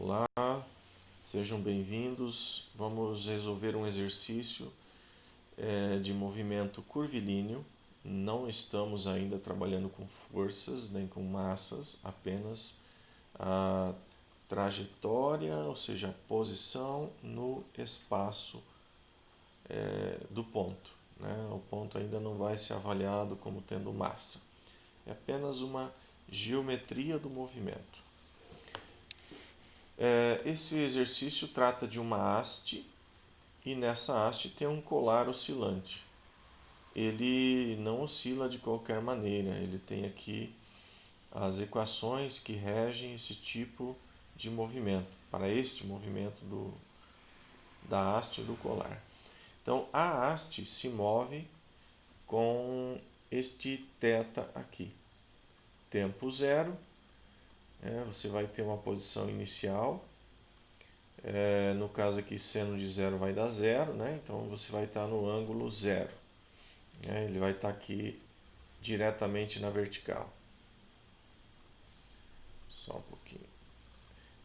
Olá, sejam bem-vindos. Vamos resolver um exercício de movimento curvilíneo. Não estamos ainda trabalhando com forças nem com massas, apenas a trajetória, ou seja, a posição no espaço do ponto. O ponto ainda não vai ser avaliado como tendo massa. É apenas uma geometria do movimento. Esse exercício trata de uma haste e nessa haste tem um colar oscilante. Ele não oscila de qualquer maneira, ele tem aqui as equações que regem esse tipo de movimento, para este movimento da haste do colar. Então a haste se move com este θ aqui. Tempo zero, você vai ter uma posição inicial. No caso aqui, seno de zero vai dar zero, então você vai estar no ângulo zero. Ele vai estar aqui diretamente na vertical. Só um pouquinho.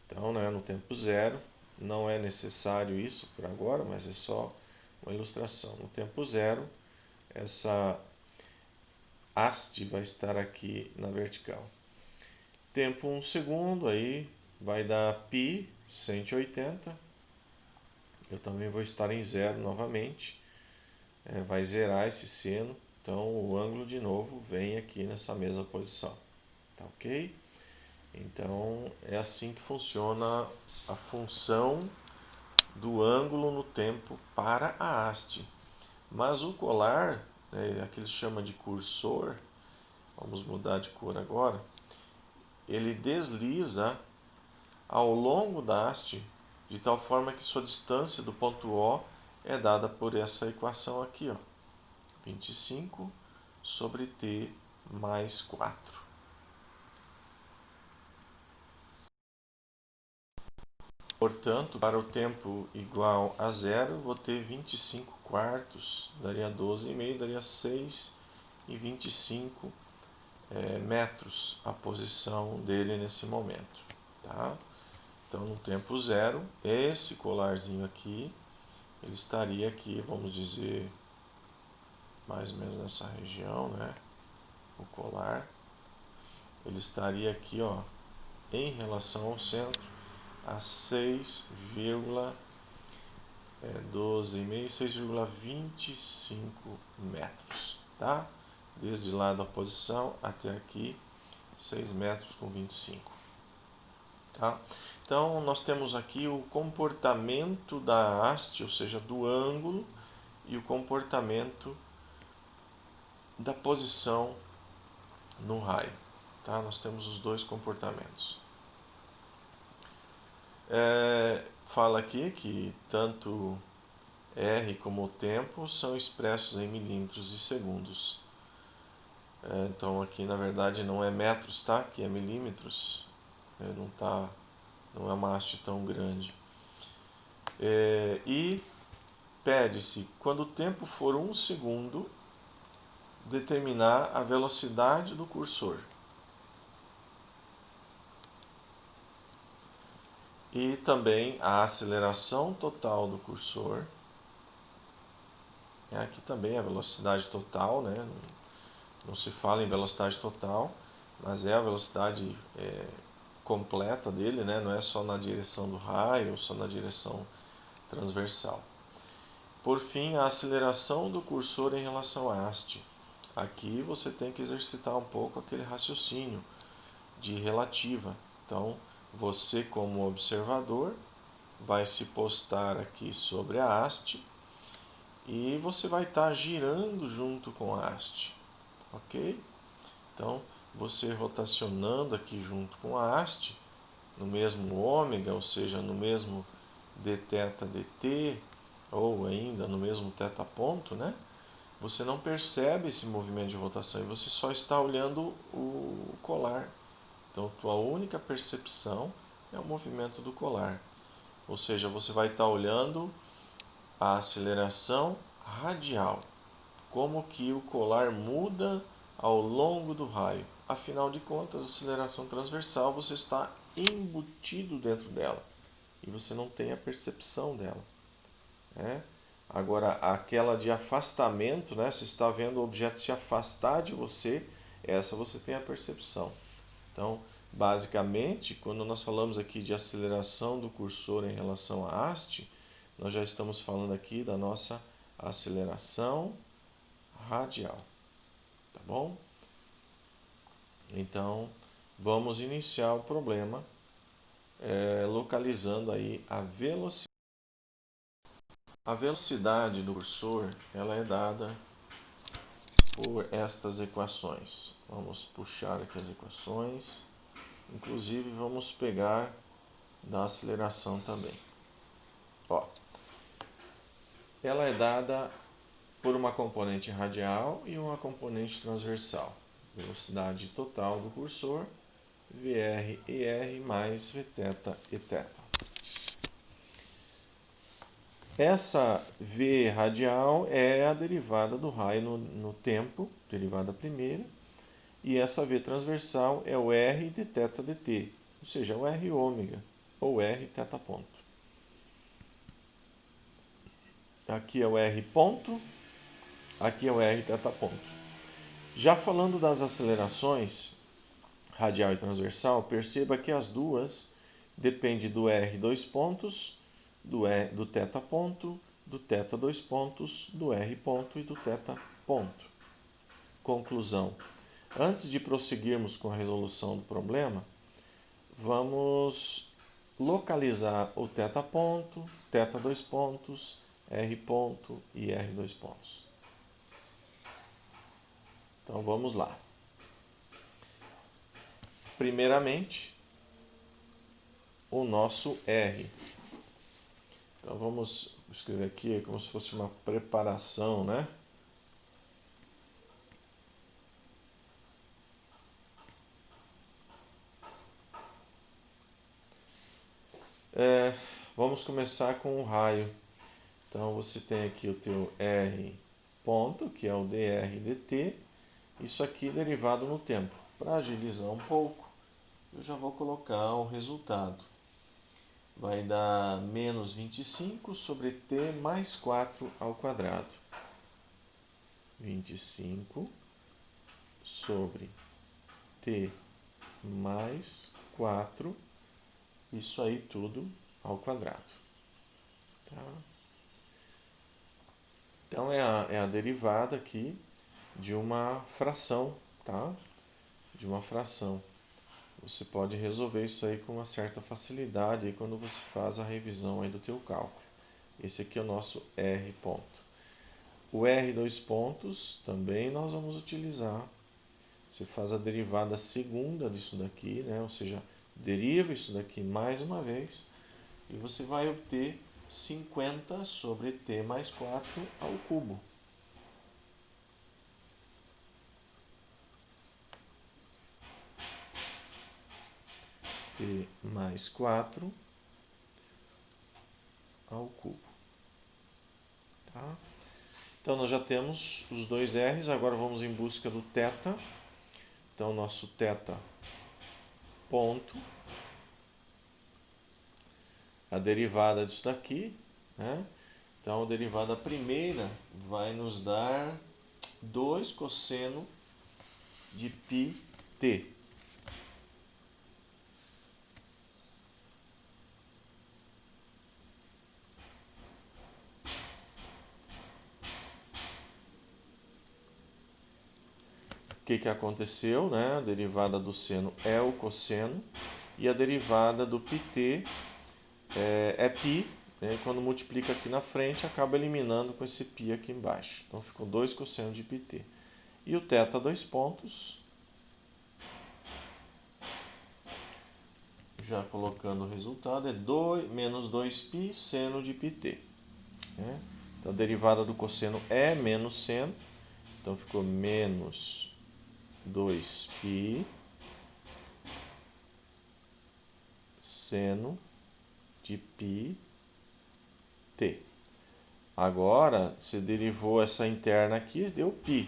Então, no tempo zero, não é necessário isso por agora, mas é só uma ilustração. No tempo zero, essa haste vai estar aqui na vertical. Tempo 1 segundo, aí vai dar π 180. Eu também vou estar em zero novamente. Vai zerar esse seno. Então o ângulo de novo vem aqui nessa mesma posição. Tá ok? Então é assim que funciona a função do ângulo no tempo para a haste. Mas o colar, aquele chama de cursor, vamos mudar de cor agora, ele desliza ao longo da haste de tal forma que sua distância do ponto O é dada por essa equação aqui, 25 sobre t mais 4. Portanto, para o tempo igual a zero, vou ter 25 quartos, daria 12,5, daria 6,25 metros a posição dele nesse momento. Tá? Então, no tempo zero, esse colarzinho aqui, ele estaria aqui, vamos dizer, mais ou menos nessa região, o colar. Ele estaria aqui, em relação ao centro, a 6,12,5, 6,25 metros, tá? Desde lá da posição até aqui, 6 metros com 25, tá? Então, nós temos aqui o comportamento da haste, ou seja, do ângulo, e o comportamento da posição no raio, tá? Nós temos os dois comportamentos. Fala aqui que tanto R como o tempo são expressos em milímetros e segundos. Então aqui na verdade não é metros, tá? Aqui é milímetros. Não é uma haste tão grande. E pede-se, quando o tempo for 1 segundo, determinar a velocidade do cursor. E também a aceleração total do cursor. Aqui também a velocidade total, não se fala em velocidade total, mas é a velocidade completa dele, não é só na direção do raio ou só na direção transversal. Por fim, a aceleração do cursor em relação à haste. Aqui você tem que exercitar um pouco aquele raciocínio de relativa. Então, você como observador vai se postar aqui sobre a haste e você vai estar girando junto com a haste, ok? Então, você rotacionando aqui junto com a haste, no mesmo ômega, ou seja, no mesmo dθ dt, ou ainda no mesmo θ ponto, você não percebe esse movimento de rotação e você só está olhando o colar. Então, a única percepção é o movimento do colar. Ou seja, você vai estar olhando a aceleração radial, como que o colar muda ao longo do raio. Afinal de contas, a aceleração transversal você está embutido dentro dela e você não tem a percepção dela, né? Agora, aquela de afastamento, né? Você está vendo o objeto se afastar de você, essa você tem a percepção. Então, basicamente, quando nós falamos aqui de aceleração do cursor em relação à haste, nós já estamos falando aqui da nossa aceleração radial, tá bom? Então, vamos iniciar o problema localizando aí a velocidade. A velocidade do cursor ela é dada por estas equações. Vamos puxar aqui as equações. Inclusive, vamos pegar da aceleração também. Ó, ela é dada por uma componente radial e uma componente transversal. Velocidade total do cursor, Vr e R mais Vθ e θ. Essa V radial é a derivada do raio no tempo, derivada primeira, e essa V transversal é o R de θ dt, ou seja, o R ômega, ou R θ ponto. Aqui é o R ponto, aqui é o R θ ponto. Já falando das acelerações, radial e transversal, perceba que as duas dependem do R dois pontos, do θ ponto, do θ dois pontos, do R ponto e do θ ponto. Conclusão. Antes de prosseguirmos com a resolução do problema, vamos localizar o θ ponto, θ dois pontos, R ponto e R dois pontos. Então vamos lá. Primeiramente, o nosso R. Então vamos escrever aqui como se fosse uma preparação, né? Vamos começar com o raio. Então você tem aqui o teu R ponto, que é o dr dt. Isso aqui derivado no tempo. Para agilizar um pouco, eu já vou colocar o resultado. Vai dar menos 25 sobre t mais 4 ao quadrado. 25 sobre t mais 4, isso aí tudo ao quadrado. Tá? Então é a derivada aqui de uma fração, tá? De uma fração. Você pode resolver isso aí com uma certa facilidade aí quando você faz a revisão aí do teu cálculo. Esse aqui é o nosso R ponto. O R dois pontos também nós vamos utilizar. Você faz a derivada segunda disso daqui, né? Ou seja, deriva isso daqui mais uma vez e você vai obter 50 sobre t mais 4 ao cubo. T mais 4 ao cubo. Tá? Então, nós já temos os dois R's, agora vamos em busca do θ. Então, nosso θ ponto, a derivada disso daqui, né? Então, a derivada primeira vai nos dar 2 cosseno de πt. O que aconteceu, né? A derivada do seno é o cosseno e a derivada do πt é π, né? Quando multiplica aqui na frente, acaba eliminando com esse π aqui embaixo. Então ficou 2 cosseno de πt. E o θ dois pontos, já colocando o resultado, é menos 2π seno de πt. Né? Então a derivada do cosseno é menos seno, então ficou menos 2π seno de πt. Agora, você derivou essa interna aqui, deu π.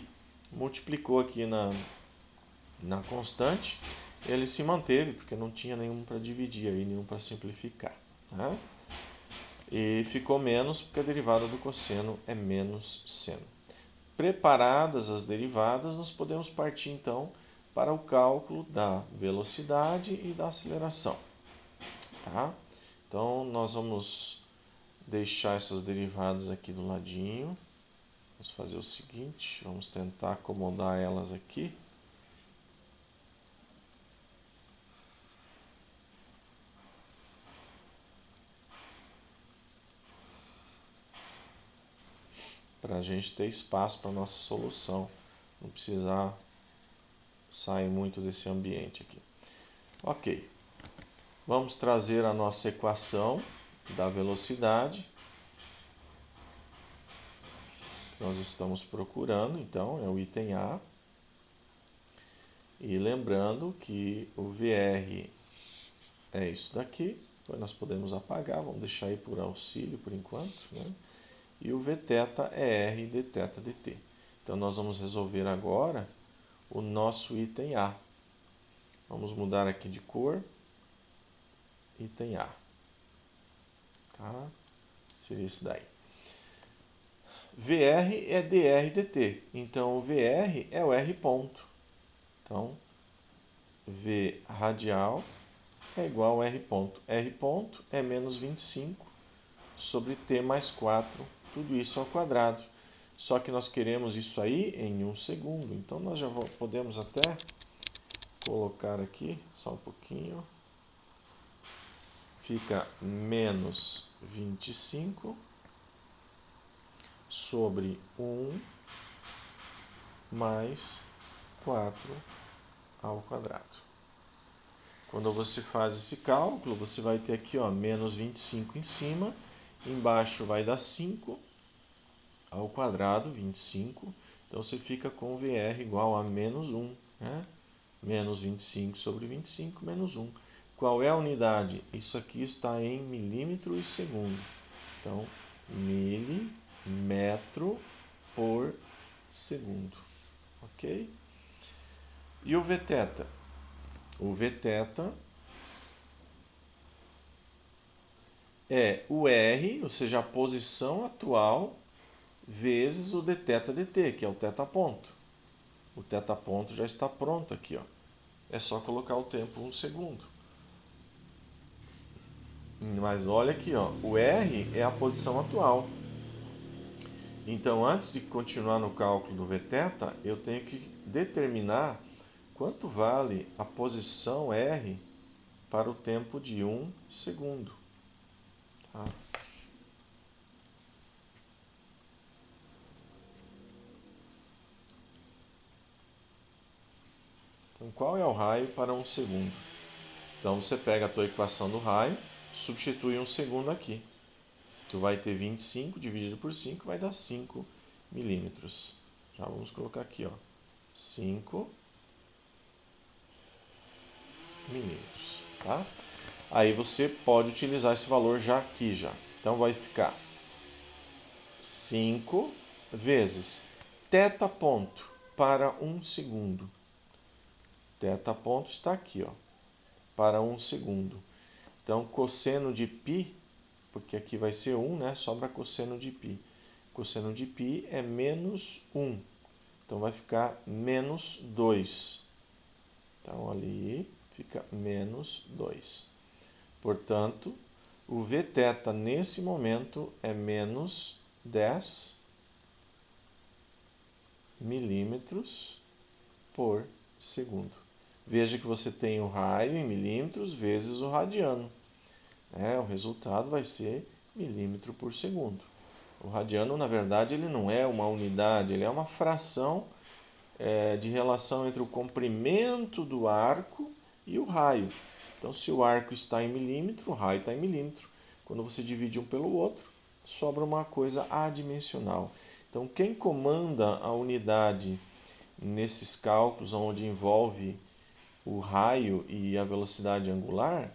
Multiplicou aqui na constante ele se manteve, porque não tinha nenhum para dividir aí, nenhum para simplificar. Tá? E ficou menos, porque a derivada do cosseno é menos seno. Preparadas as derivadas, nós podemos partir então para o cálculo da velocidade e da aceleração. Tá? Então, nós vamos deixar essas derivadas aqui do ladinho. Vamos fazer o seguinte, vamos tentar acomodar elas aqui. Para a gente ter espaço para a nossa solução, não precisar sair muito desse ambiente aqui. Ok, vamos trazer a nossa equação da velocidade. Nós estamos procurando, então, é o item A. E lembrando que o VR é isso daqui, depois nós podemos apagar, vamos deixar aí por auxílio por enquanto, né? E o Vθ é R dθ dt. Então nós vamos resolver agora o nosso item A. Vamos mudar aqui de cor, item A. Tá? Seria isso daí. VR é dr dt, então o VR é o R ponto. Então, V radial é igual a R ponto. R ponto é menos 25 sobre T mais 4, tudo isso ao quadrado. Só que nós queremos isso aí em 1 segundo. Então, nós já podemos até colocar aqui, só um pouquinho. Fica menos 25 sobre 1 mais 4 ao quadrado. Quando você faz esse cálculo, você vai ter aqui, ó, menos 25 em cima, embaixo vai dar 5 ao quadrado, 25. Então, você fica com VR igual a menos 1, né? Menos 25 sobre 25, menos 1. Qual é a unidade? Isso aqui está em milímetro e segundo. Então, milímetro por segundo. Ok? E o Vθ? O Vθ é o R, ou seja, a posição atual, vezes o dθ dt, que é o θ ponto. O θ ponto já está pronto aqui, ó. É só colocar o tempo 1 segundo. Mas olha aqui, ó, o R é a posição atual. Então, antes de continuar no cálculo do Vθ, eu tenho que determinar quanto vale a posição R para o tempo de 1 segundo. Tá? Então, qual é o raio para 1 segundo? Então, você pega a tua equação do raio, substitui 1 segundo aqui. Tu vai ter 25 dividido por 5, vai dar 5 milímetros. Já vamos colocar aqui, ó, 5 milímetros, tá? Aí você pode utilizar esse valor já aqui já. Então vai ficar 5 vezes θ ponto para 1 segundo. Θ ponto está aqui, ó, para 1 segundo. Então cosseno de π, porque aqui vai ser 1, né? Sobra cosseno de π. Cosseno de π é menos 1. Então vai ficar menos 2. Então ali fica menos 2. Portanto, o Vθ nesse momento é menos 10 milímetros por segundo. Veja que você tem o raio em milímetros vezes o radiano. O resultado vai ser milímetro por segundo. O radiano, na verdade, ele não é uma unidade, ele é uma fração de relação entre o comprimento do arco e o raio. Então, se o arco está em milímetro, o raio está em milímetro. Quando você divide um pelo outro, sobra uma coisa adimensional. Então, quem comanda a unidade nesses cálculos onde envolve o raio e a velocidade angular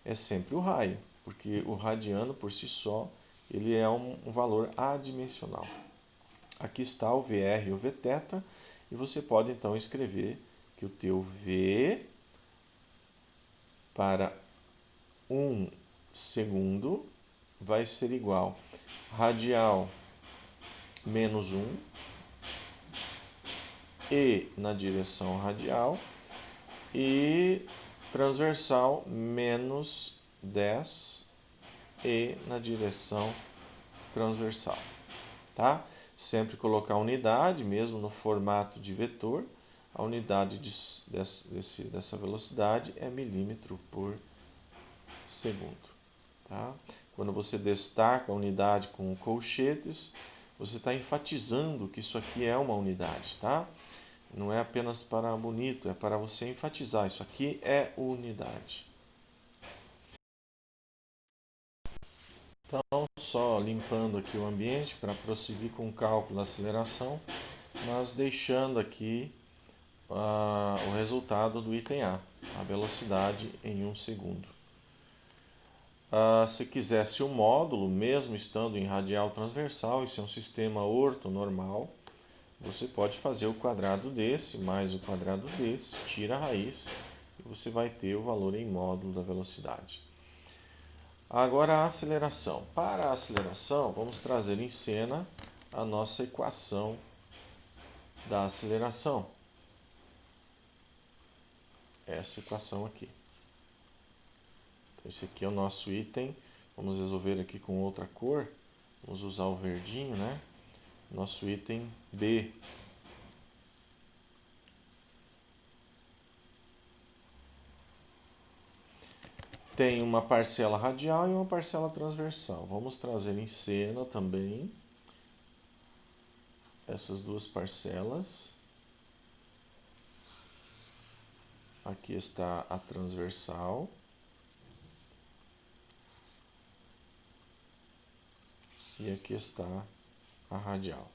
é sempre o raio, porque o radiano por si só ele é um valor adimensional. Aqui está o VR e o Vθ, e você pode então escrever que o teu V para 1 segundo vai ser igual radial menos 1 e na direção radial e transversal menos 10 e na direção transversal, tá? Sempre colocar unidade, mesmo no formato de vetor, a unidade dessa velocidade é milímetro por segundo, tá? Quando você destaca a unidade com colchetes, você está enfatizando que isso aqui é uma unidade, tá? Não é apenas para bonito, é para você enfatizar. Isso aqui é unidade. Então, só limpando aqui o ambiente para prosseguir com o cálculo da aceleração, mas deixando aqui o resultado do item A, a velocidade em 1 segundo. Se quisesse o módulo, mesmo estando em radial transversal, isso é um sistema ortonormal, você pode fazer o quadrado desse mais o quadrado desse, tira a raiz e você vai ter o valor em módulo da velocidade. Agora a aceleração. Para a aceleração, vamos trazer em cena a nossa equação da aceleração. Essa equação aqui. Então, esse aqui é o nosso item. Vamos resolver aqui com outra cor. Vamos usar o verdinho, né? Nosso item B. Tem uma parcela radial e uma parcela transversal. Vamos trazer em cena também essas duas parcelas. Aqui está a transversal. E aqui está a radial.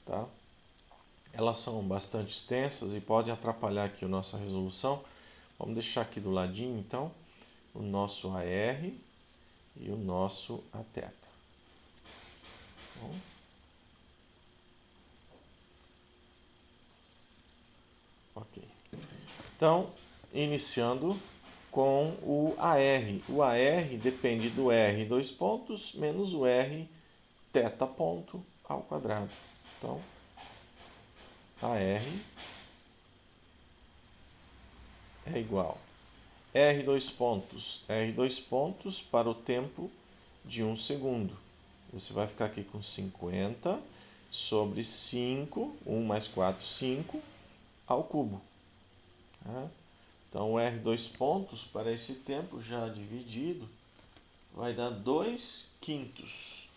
Tá? Elas são bastante extensas e podem atrapalhar aqui a nossa resolução. Vamos deixar aqui do ladinho, então, o nosso AR e o nosso Aθ. Bom. Ok. Então, iniciando com o AR. O AR depende do R dois pontos menos o R θ ponto ao quadrado. Então, AR é igual R dois pontos para o tempo de 1 segundo. Você vai ficar aqui com 50 sobre 5, 1 mais 4, 5, ao cubo. Tá? Então, o R dois pontos para esse tempo já dividido vai dar 2 quintos.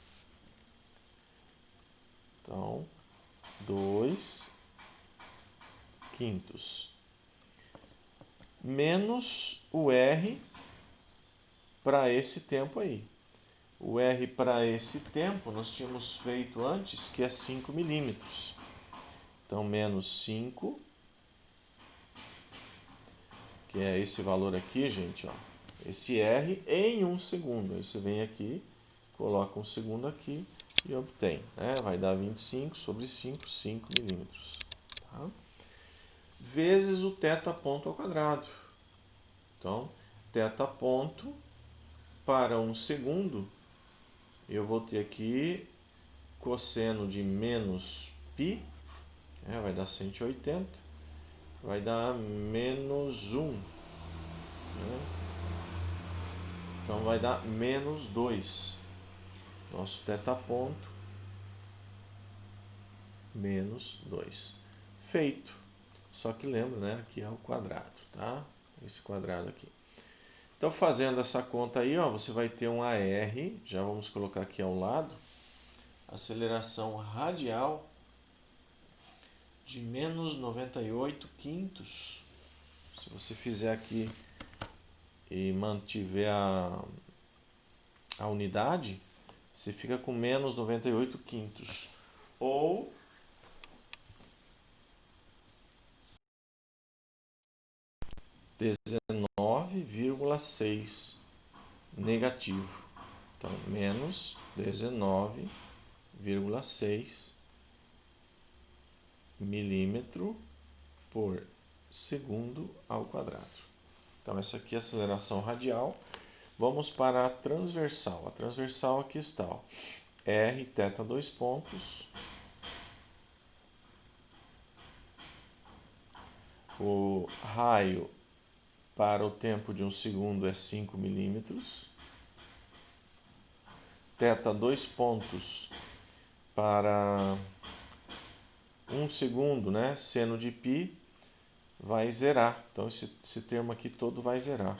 Então, 2 quintos. Menos o R para esse tempo aí. O R para esse tempo nós tínhamos feito antes, que é 5 milímetros. Então, menos 5, que é esse valor aqui, gente, ó. Esse R em 1 segundo. Aí você vem aqui, coloca 1 segundo aqui e obtém. Né? Vai dar 25 sobre 5, 5 milímetros. Tá? Vezes o θ ponto ao quadrado. Então, θ ponto para 1 segundo, eu vou ter aqui cosseno de menos π, vai dar 180, vai dar menos 1. Então, vai dar menos 2. Nosso θ ponto, menos 2. Feito. Só que lembra, né? Aqui é o quadrado, tá? Esse quadrado aqui. Então, fazendo essa conta aí, ó, você vai ter um AR, já vamos colocar aqui ao lado, aceleração radial de menos 98 quintos. Se você fizer aqui e mantiver a unidade, você fica com menos 98 quintos. Ou 19,6 negativo. Então, menos 19,6 milímetro por segundo ao quadrado. Então, essa aqui é a aceleração radial. Vamos para a transversal. A transversal aqui está, ó. R, θ, 2 pontos. O raio para o tempo de 1 segundo é 5 milímetros. Θ, 2 pontos para 1 segundo, né? Seno de π vai zerar. Então, esse termo aqui todo vai zerar.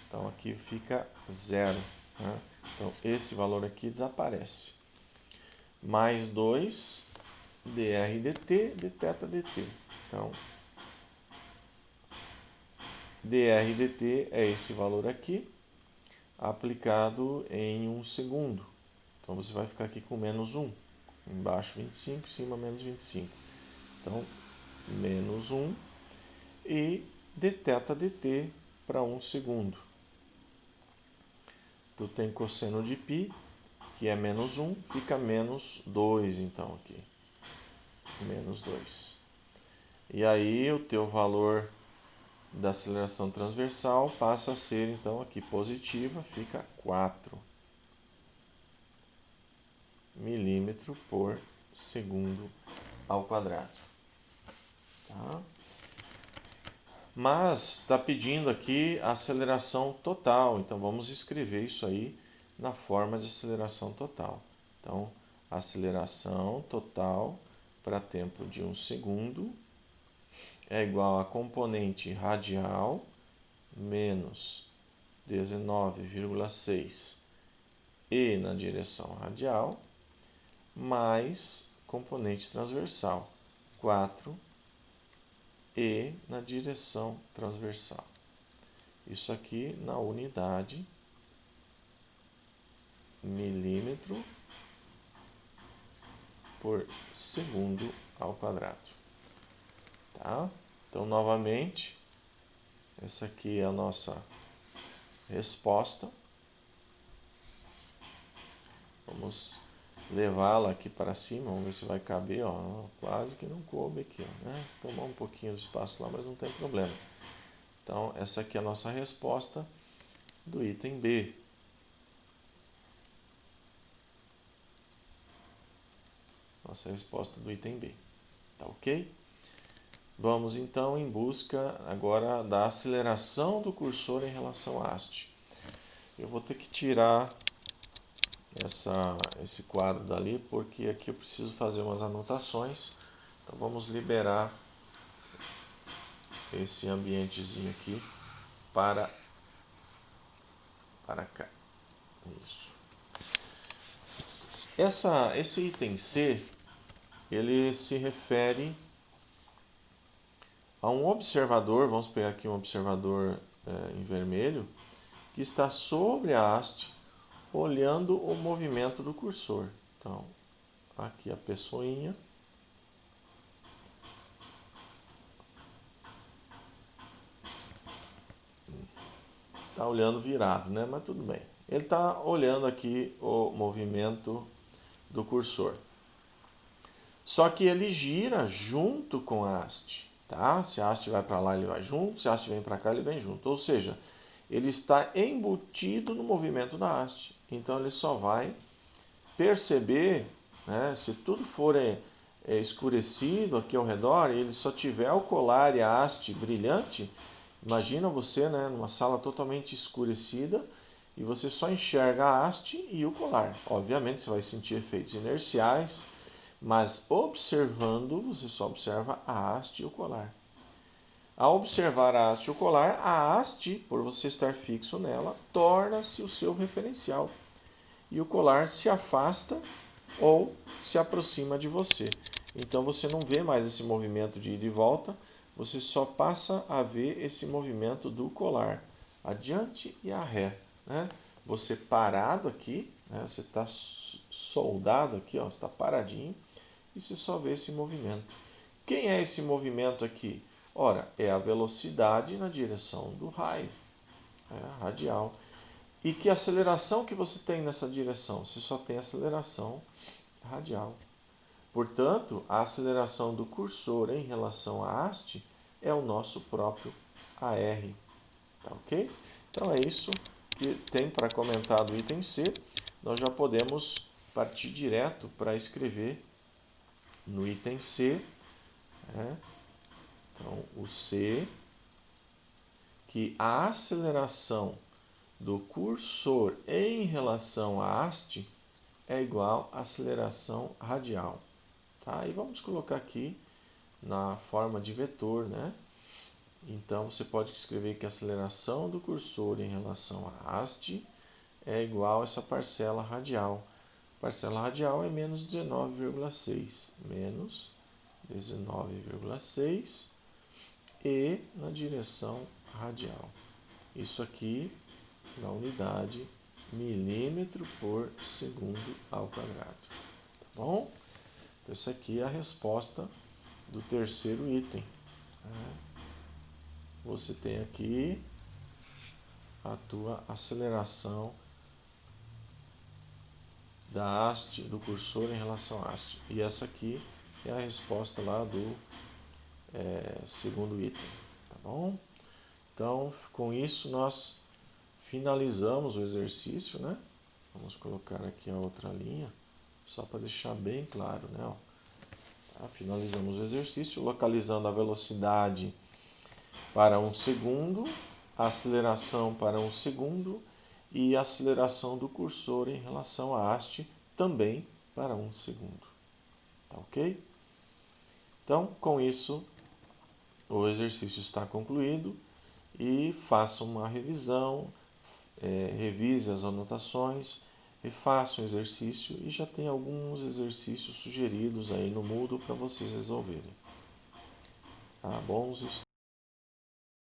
Então, aqui fica zero, né? Então, esse valor aqui desaparece. Mais 2 dr dt, dθ dt. Então, dr dt é esse valor aqui, aplicado em 1 segundo. Então, você vai ficar aqui com menos 1. Embaixo 25, em cima menos 25. Então, menos 1 e dθ dt para 1 segundo. Tu tem cosseno de π, que é menos 1, fica menos 2, então, aqui. Menos 2. E aí, o teu valor da aceleração transversal passa a ser, então, aqui positiva, fica 4 milímetro por segundo ao quadrado. Tá? Mas está pedindo aqui a aceleração total, então vamos escrever isso aí na forma de aceleração total. Então, a aceleração total para tempo de 1 segundo é igual a componente radial menos 19,6 e na direção radial, mais componente transversal, 4 e na direção transversal. Isso aqui na unidade milímetro por segundo ao quadrado. Tá? Então, novamente, essa aqui é a nossa resposta. Vamos levá-la aqui para cima, vamos ver se vai caber, ó, quase que não coube aqui, ó, né? Tomar um pouquinho de espaço lá, mas não tem problema. Então, essa aqui é a nossa resposta do item B. Nossa resposta do item B. Tá ok? Vamos então em busca agora da aceleração do cursor em relação à haste. Eu vou ter que tirar esse quadro dali, porque aqui eu preciso fazer umas anotações. Então vamos liberar esse ambientezinho aqui para cá. Isso. Esse item C, ele se refere a um observador, vamos pegar aqui um observador em vermelho, que está sobre a haste, olhando o movimento do cursor. Então, aqui a pessoinha. Está olhando virado, né? Mas tudo bem. Ele está olhando aqui o movimento do cursor. Só que ele gira junto com a haste, tá? Se a haste vai para lá, ele vai junto. Se a haste vem para cá, ele vem junto. Ou seja, ele está embutido no movimento da haste. Então, ele só vai perceber, né, se tudo for escurecido aqui ao redor e ele só tiver o colar e a haste brilhante, imagina você, né, numa sala totalmente escurecida e você só enxerga a haste e o colar. Obviamente você vai sentir efeitos inerciais, mas observando, você só observa a haste e o colar. Ao observar a haste e o colar, a haste, por você estar fixo nela, torna-se o seu referencial. E o colar se afasta ou se aproxima de você. Então você não vê mais esse movimento de ida e volta, você só passa a ver esse movimento do colar, adiante e a ré, né? Você parado aqui, né? Você está soldado aqui, ó, você está paradinho, e você só vê esse movimento. Quem é esse movimento aqui? Ora, é a velocidade na direção do raio, radial. E que aceleração que você tem nessa direção? Você só tem aceleração radial. Portanto, a aceleração do cursor em relação à haste é o nosso próprio AR. Tá ok? Então é isso que tem para comentar do item C. Nós já podemos partir direto para escrever no item C, né? Então, o C, que a aceleração do cursor em relação à haste é igual à aceleração radial. Tá? E vamos colocar aqui na forma de vetor, né? Então, você pode escrever que a aceleração do cursor em relação à haste é igual a essa parcela radial. Parcela radial é menos 19,6. Menos 19,6 e na direção radial. Isso aqui na unidade milímetro por segundo ao quadrado. Tá bom? Essa aqui é a resposta do terceiro item. Você tem aqui a tua aceleração da haste, do cursor em relação à haste. E essa aqui é a resposta lá do segundo item. Tá bom? Então, com isso, nós finalizamos o exercício, né? Vamos colocar aqui a outra linha, só para deixar bem claro, né? Tá? Finalizamos o exercício, localizando a velocidade para 1 segundo, a aceleração para 1 segundo e a aceleração do cursor em relação à haste também para 1 segundo. Tá ok? Então, com isso, o exercício está concluído e faça uma revisão, revise as anotações, refaça o exercício e já tem alguns exercícios sugeridos aí no Moodle para vocês resolverem. Tá? Bons estudos.